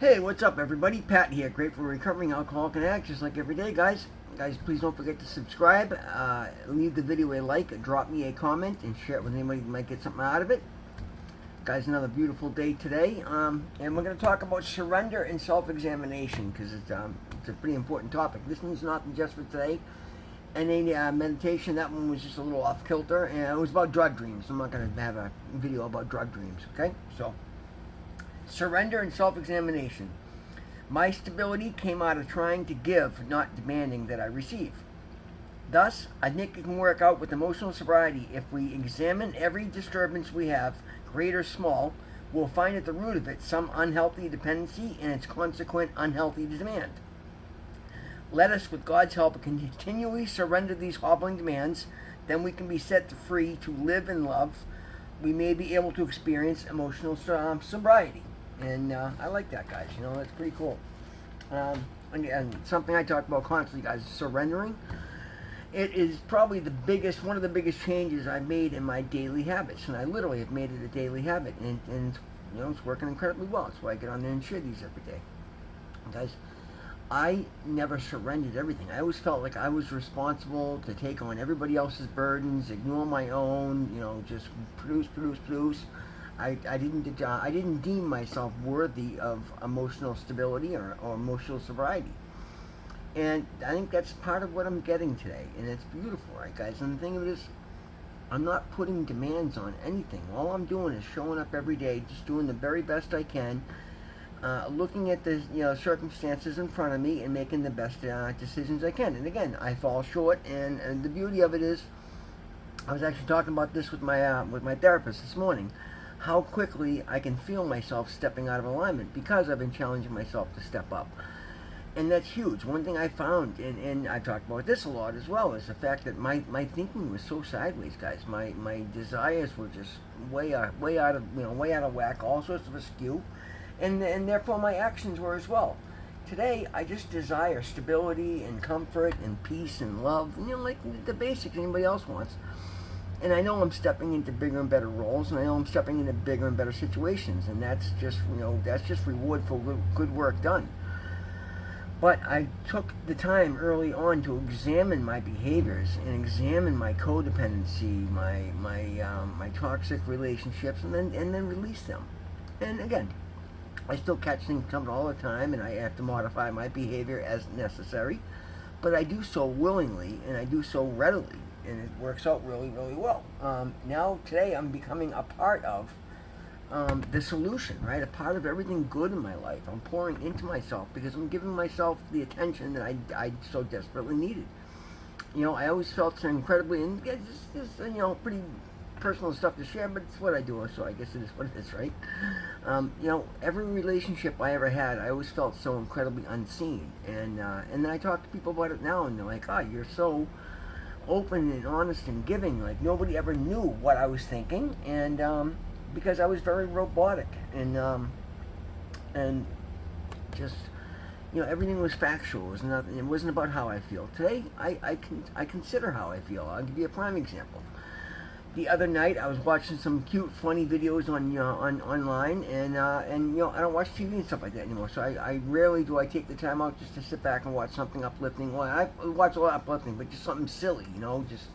Hey, what's up, everybody? Pat here, grateful recovering alcoholic and addict, just like every day, guys. Guys, please don't forget to subscribe, leave the video a like, drop me a comment, and share it with anybody who might get something out of it. Guys, another beautiful day today, and we're going to talk about surrender and self-examination because it's a pretty important topic. This one's not just for today. And then meditation, that one was just a little off kilter, and it was about drug dreams. I'm not going to have a video about drug dreams, okay? So, surrender and self-examination. My stability came out of trying to give, not demanding that I receive. Thus, I think it can work out with emotional sobriety if we examine every disturbance we have, great or small. We'll find at the root of it some unhealthy dependency and its consequent unhealthy demand. Let us, with God's help, continually surrender these hobbling demands. Then we can be set free to live in love. We may be able to experience emotional sobriety. And I like that, guys. You know, that's pretty cool. And something I talk about constantly, guys, is surrendering. It is probably one of the biggest changes I've made in my daily habits. And I literally have made it a daily habit. And you know, it's working incredibly well. That's why I get on there and share these every day. Guys, I never surrendered everything. I always felt like I was responsible to take on everybody else's burdens, ignore my own, you know, just produce. I didn't deem myself worthy of emotional stability or emotional sobriety. And I think that's part of what I'm getting today. And it's beautiful, right, guys? And the thing of it is, I'm not putting demands on anything. All I'm doing is showing up every day, just doing the very best I can, looking at the circumstances in front of me and making the best decisions I can. And again, I fall short. And the beauty of it is, I was actually talking about this with my therapist this morning. How quickly I can feel myself stepping out of alignment because I've been challenging myself to step up. And that's huge. One thing I found, and I talked about this a lot as well, is the fact that my thinking was so sideways, guys. My desires were just way out of whack, all sorts of askew, and therefore my actions were as well. Today, I just desire stability and comfort and peace and love, like the basics anybody else wants. And I know I'm stepping into bigger and better roles, and I know I'm stepping into bigger and better situations, and that's just reward for good work done. But I took the time early on to examine my behaviors and examine my codependency, my toxic relationships, and then release them. And again, I still catch things coming all the time, and I have to modify my behavior as necessary. But I do so willingly, and I do so readily, and it works out really, really well. Now, today, I'm becoming a part of the solution, right? A part of everything good in my life. I'm pouring into myself because I'm giving myself the attention that I so desperately needed. I always felt so incredibly, and it's pretty personal stuff to share, but it's what I do, so I guess it is what it is, right? Every relationship I ever had, I always felt so incredibly unseen, and then I talk to people about it now, and they're like, "Oh, you're so open and honest and giving." Like nobody ever knew what I was thinking, and because I was very robotic, and just everything was factual. It was nothing. It wasn't about how I feel. Today, I consider how I feel. I'll give you a prime example. The other night, I was watching some cute, funny videos on online, and I don't watch TV and stuff like that anymore. So I rarely do I take the time out just to sit back and watch something uplifting. Well, I watch a lot uplifting, but just something silly, just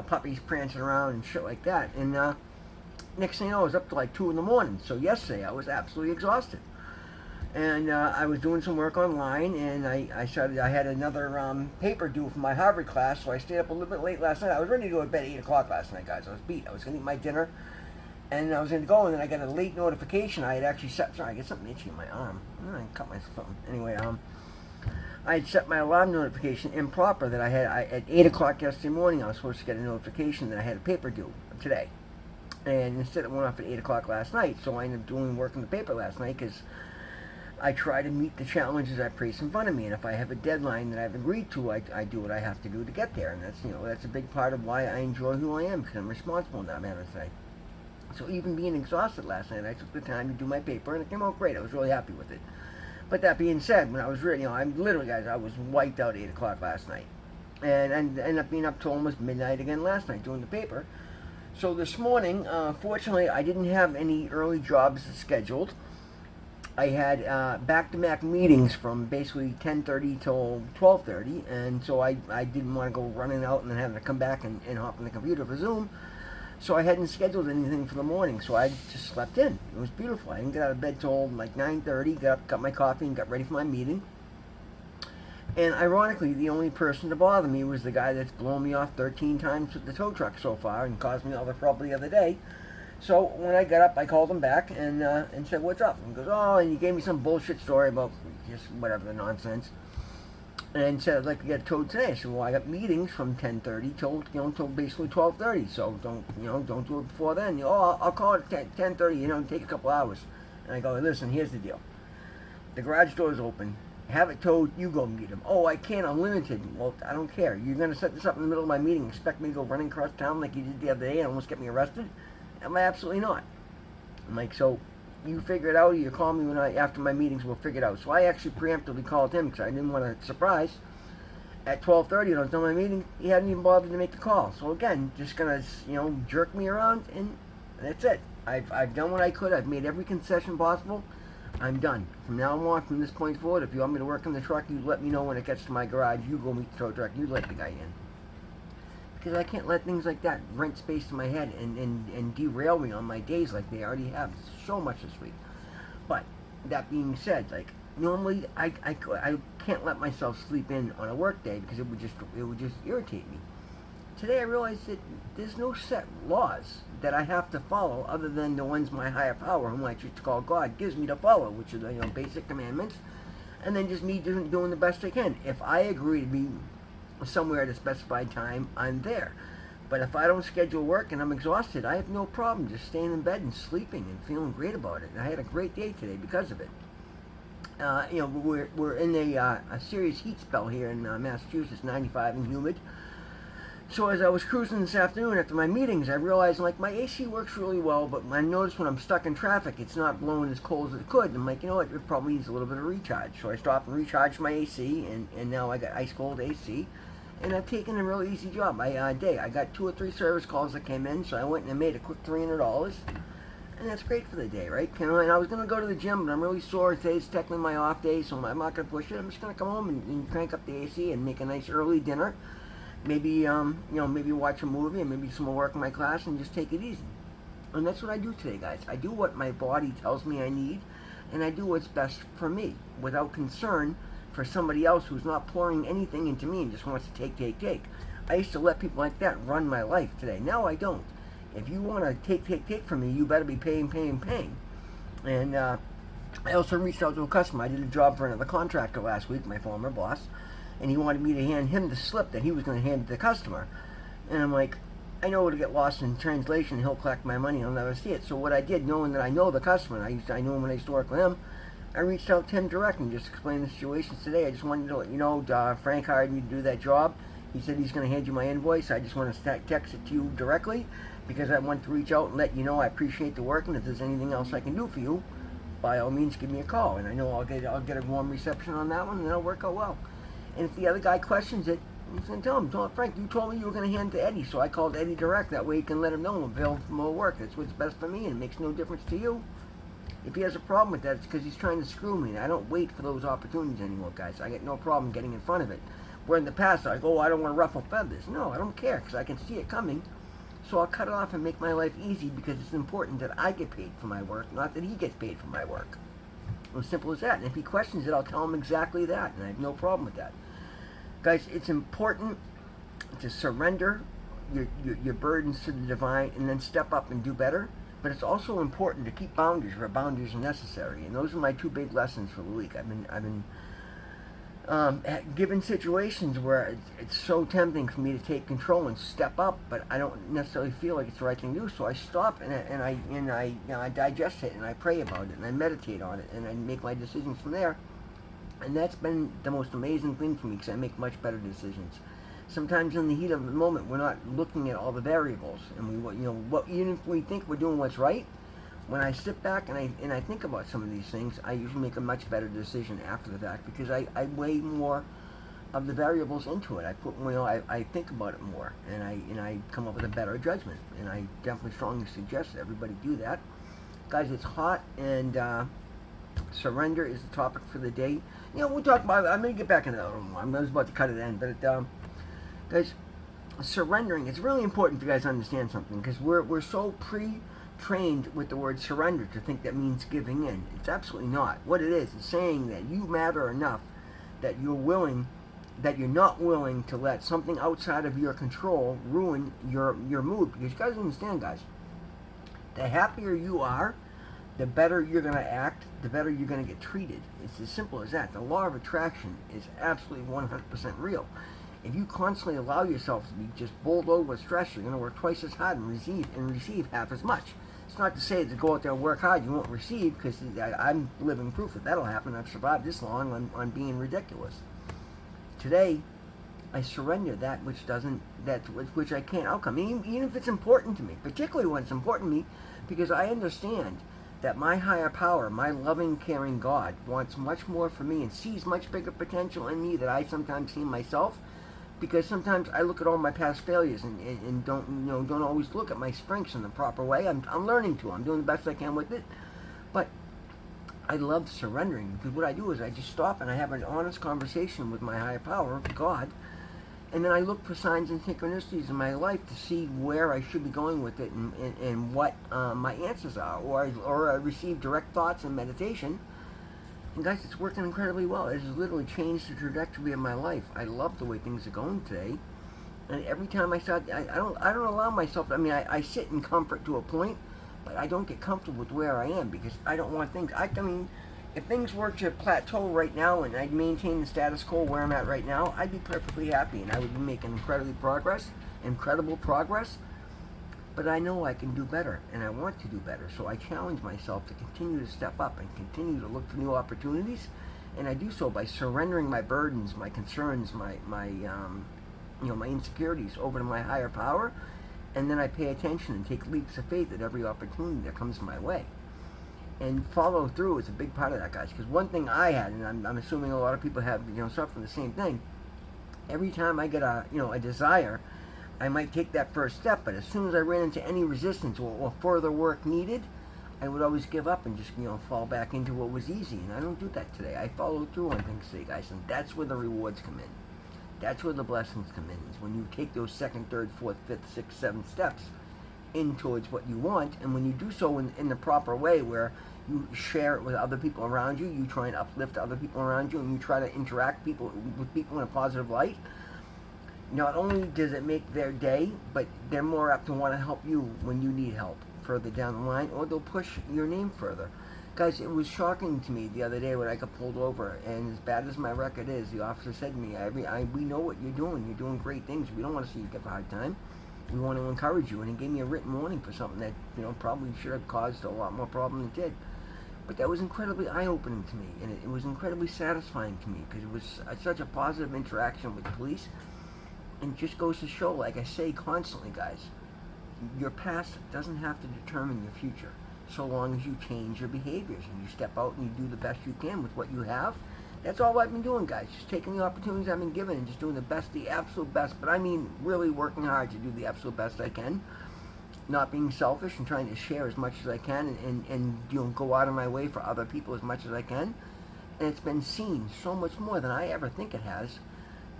puppies prancing around and shit like that. And next thing I know, I was up to like 2 in the morning. So yesterday, I was absolutely exhausted. And I was doing some work online, and I started. I had another paper due for my Harvard class, so I stayed up a little bit late last night. I was ready to go to bed at 8 o'clock last night, guys. I was beat. I was going to eat my dinner, and I was going to go, and then I got a late notification. I had actually set. Sorry, I get something itchy in my arm. I cut myself. Anyway, I had set my alarm notification improper that I had at 8 o'clock yesterday morning. I was supposed to get a notification that I had a paper due today, and instead it went off at 8 o'clock last night. So I ended up doing work on the paper last night because I try to meet the challenges I place in front of me, and if I have a deadline that I've agreed to, I do what I have to do to get there, and that's a big part of why I enjoy who I am, because I'm responsible in that manner today. So even being exhausted last night, I took the time to do my paper, and it came out great. I was really happy with it. But that being said, when I was really, I'm literally, guys, I was wiped out 8 o'clock last night, and I ended up being up till almost midnight again last night doing the paper. So this morning, fortunately, I didn't have any early jobs scheduled. I had back-to-back meetings from basically 10:30 till 12:30, and so I didn't want to go running out and then having to come back and hop on the computer for Zoom. So I hadn't scheduled anything for the morning, so I just slept in. It was beautiful. I didn't get out of bed till like 9:30. Got up, got my coffee, and got ready for my meeting. And ironically, the only person to bother me was the guy that's blown me off 13 times with the tow truck so far and caused me all the trouble the other day. So when I got up, I called him back and said, "What's up?" And he goes, "Oh," and he gave me some bullshit story about just whatever the nonsense, and said I'd like to get towed today. So well, I got meetings from 10:30 till basically 12:30. So don't do it before then. I'll call it 10:30. Take a couple hours. And I go, "Listen, here's the deal. The garage door is open. Have it towed. You go meet him." "Oh, I can't. I'm limited." "Well, I don't care. You're gonna set this up in the middle of my meeting. Expect me to go running across town like you did the other day and almost get me arrested? Am I absolutely not?" I'm like, "So you figure it out, or you call me after my meetings, we'll figure it out." So I actually preemptively called him because I didn't want to surprise. At 12:30, when I was done my meeting, he hadn't even bothered to make the call. So again, just gonna jerk me around, and that's it. I've done what I could. I've made every concession possible. I'm done. From now on, from this point forward, if you want me to work in the truck, you let me know when it gets to my garage. You go meet the tow truck. You let the guy in. Because I can't let things like that rent space in my head and derail me on my days like they already have so much this week. But that being said, like normally I can't let myself sleep in on a work day because it would just irritate me. Today I realized that there's no set laws that I have to follow other than the ones my higher power, whom I choose to call God, gives me to follow, which are the basic commandments, and then just me doing the best I can. If I agree to be somewhere at a specified time, I'm there. But if I don't schedule work and I'm exhausted, I have no problem just staying in bed and sleeping and feeling great about it. And I had a great day today because of it. We're in a serious heat spell here in Massachusetts, 95 and humid. So as I was cruising this afternoon after my meetings, I realized like my AC works really well, but I noticed when I'm stuck in traffic, it's not blowing as cold as it could. And I'm like, it probably needs a little bit of recharge. So I stopped and recharged my AC, and now I got ice cold AC. And I've taken a real easy job day. I got 2 or 3 service calls that came in, so I went and I made a quick $300, and that's great for the day, right? And I was going to go to the gym, but I'm really sore. Today's technically my off day, so I'm not going to push it. I'm just going to come home and crank up the AC and make a nice early dinner. Maybe maybe watch a movie and maybe some more work in my class and just take it easy. And that's what I do today, guys. I do what my body tells me I need, and I do what's best for me without concern for somebody else who's not pouring anything into me and just wants to take. I used to let people like that run my life today. Now I don't. If you want to take from me, you better be paying. And I also reached out to a customer. I did a job for another contractor last week, my former boss, and he wanted me to hand him the slip that he was going to hand to the customer. And I'm like, I know it'll get lost in translation. He'll collect my money. I'll never see it. So what I did, knowing that I know the customer, I knew him when I used to work with him, I reached out to him directly and just explained the situation today. I just wanted to let you know, Frank hired me to do that job. He said he's going to hand you my invoice. I just want to text it to you directly because I want to reach out and let you know I appreciate the work, and if there's anything else I can do for you, by all means give me a call. And I know I'll get a warm reception on that one, and it'll work out well. And if the other guy questions it, I'm just going to tell him, Frank, you told me you were going to hand it to Eddie, so I called Eddie direct. That way you can let him know I'm available for more work. That's what's best for me, and it makes no difference to you. If he has a problem with that, it's because he's trying to screw me. I don't wait for those opportunities anymore, guys. I get no problem getting in front of it. Where in the past, I go, I don't want to ruffle feathers. No, I don't care because I can see it coming. So I'll cut it off and make my life easy because it's important that I get paid for my work, not that he gets paid for my work. As simple as that. And if he questions it, I'll tell him exactly that, and I have no problem with that. Guys, it's important to surrender your burdens to the divine and then step up and do better. But it's also important to keep boundaries where boundaries are necessary, and those are my 2 big lessons for the week. I've been given situations where it's so tempting for me to take control and step up, but I don't necessarily feel like it's the right thing to do. So I stop and I digest it and I pray about it and I meditate on it and I make my decisions from there. And that's been the most amazing thing for me because I make much better decisions. Sometimes in the heat of the moment, we're not looking at all the variables, and even if we think we're doing what's right, when I sit back and I think about some of these things, I usually make a much better decision after the fact because I weigh more of the variables into it. I think about it more, and I come up with a better judgment. And I definitely strongly suggest that everybody do that, guys. It's hot, and Surrender is the topic for the day. We'll talk about. I'm going to get back into that a little more. I was about to cut it in, but guys, surrendering. It's really important for you guys to understand something, because we're so trained with the word surrender to think that means giving in. It's absolutely not. What it is saying that you matter enough that you're not willing to let something outside of your control ruin your mood. Because you guys understand, guys, the happier you are, the better you're going to act, the better you're going to get treated. It's as simple as that. The law of attraction is absolutely 100% real. If you constantly allow yourself to be just bowled over with stress, you're going to work twice as hard and receive half as much. It's not to say to go out there and work hard you won't receive, because I'm living proof that that'll happen. I've survived this long on being ridiculous. Today, I surrender that which I can't outcome, even if it's important to me, particularly when it's important to me, because I understand that my higher power, my loving, caring God, wants much more for me and sees much bigger potential in me that I sometimes see in myself. Because sometimes I look at all my past failures and don't always look at my strengths in the proper way. I'm learning to. I'm doing the best I can with it, but I love surrendering, because what I do is I just stop and I have an honest conversation with my higher power, God, and then I look for signs and synchronicities in my life to see where I should be going with it and what my answers are, or I receive direct thoughts and meditation. And guys, it's working incredibly well. It has literally changed the trajectory of my life. I love the way things are going today. And every time I start, I don't allow myself. I sit in comfort to a point, but I don't get comfortable with where I am, because I don't want things. If things were to plateau right now and I'd maintain the status quo where I'm at right now, I'd be perfectly happy and I would be making incredible progress. But I know I can do better, and I want to do better. So I challenge myself to continue to step up and continue to look for new opportunities. And I do so by surrendering my burdens, my concerns, my insecurities over to my higher power. And then I pay attention and take leaps of faith at every opportunity that comes my way. And follow through is a big part of that, guys. Because one thing I had, and I'm assuming a lot of people have, suffer the same thing. Every time I get a desire, I might take that first step, but as soon as I ran into any resistance or further work needed, I would always give up and just, fall back into what was easy. And I don't do that today. I follow through on things today, guys, and that's where the rewards come in. That's where the blessings come in, is when you take those second, third, fourth, fifth, sixth, seventh steps in towards what you want, and when you do so in the proper way, where you share it with other people around you, you try and uplift other people around you, and you try to interact with people in a positive light. Not only does it make their day, but they're more apt to want to help you when you need help further down the line, or they'll push your name further. Guys, it was shocking to me the other day when I got pulled over, and as bad as my record is, the officer said to me, we know what you're doing. You're doing great things. We don't want to see you get a hard time. We want to encourage you. And he gave me a written warning for something that, probably should have caused a lot more problem than it did. But that was incredibly eye-opening to me, and it was incredibly satisfying to me, because it was such a positive interaction with the police. And it just goes to show, like I say constantly, guys, your past doesn't have to determine your future, so long as you change your behaviors and you step out and you do the best you can with what you have. That's all I've been doing, guys, just taking the opportunities I've been given and just doing the absolute best, but I mean really working hard to do the absolute best I can, not being selfish and trying to share as much as I can and go out of my way for other people as much as I can. And it's been seen so much more than I ever think it has.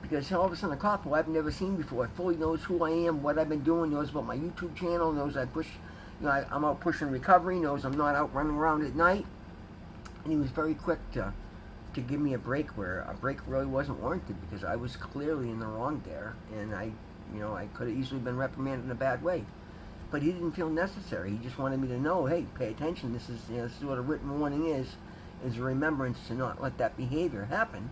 Because all of a sudden a cop who I've never seen before fully knows who I am, what I've been doing, knows about my YouTube channel, knows I push, I'm out pushing recovery, knows I'm not out running around at night. And he was very quick to give me a break, where a break really wasn't warranted, because I was clearly in the wrong there, and I could have easily been reprimanded in a bad way. But he didn't feel necessary. He just wanted me to know, hey, pay attention. This is what a written warning is a remembrance to not let that behavior happen.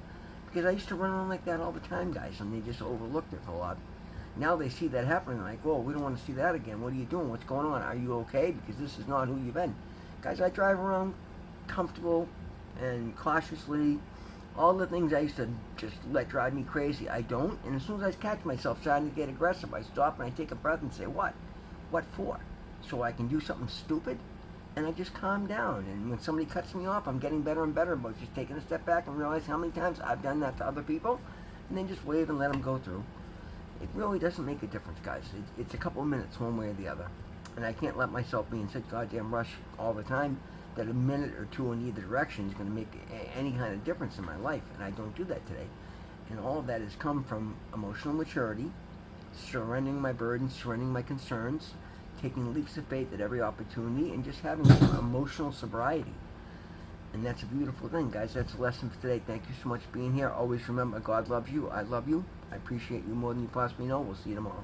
Because I used to run around like that all the time, guys, and they just overlooked it for a lot. Now they see that happening, like, whoa, we don't want to see that again. What are you doing? What's going on? Are you okay? Because this is not who you've been. Guys, I drive around comfortable and cautiously. All the things I used to just let drive me crazy, I don't. And as soon as I catch myself starting to get aggressive, I stop and I take a breath and say, what? What for? So I can do something stupid? And I just calm down. And when somebody cuts me off, I'm getting better and better about just taking a step back and realize how many times I've done that to other people, and then just wave and let them go through. It really doesn't make a difference, guys. It's a couple of minutes one way or the other. And I can't let myself be in such goddamn rush all the time, that a minute or two in either direction is going to make any kind of difference in my life, and I don't do that today. And all of that has come from emotional maturity, surrendering my burdens, surrendering my concerns, taking leaps of faith at every opportunity, and just having some emotional sobriety. And that's a beautiful thing, guys. That's a lesson for today. Thank you so much for being here. Always remember, God loves you. I love you. I appreciate you more than you possibly know. We'll see you tomorrow.